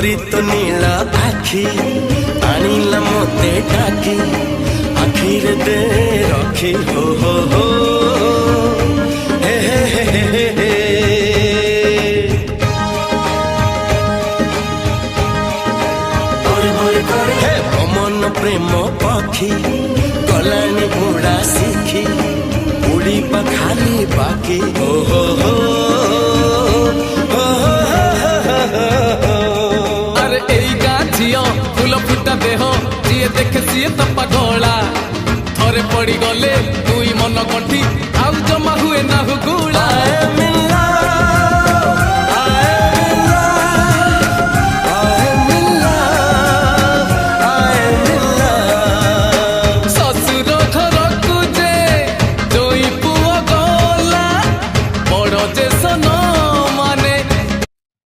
तोरी तो नीला आखी आनिला मोते डाकी आखिर दे रखी हो हे हे हे हे हे हे मन प्रेम पक्षी गलानी उड़ा सीखी उड़ी खाली बाकी हो अरे एई गा झियो फूल फुटा देह जिए देखे सीए तो पगला थरे पड़ी गले दुई मन गंठी आउ जमा हुए ना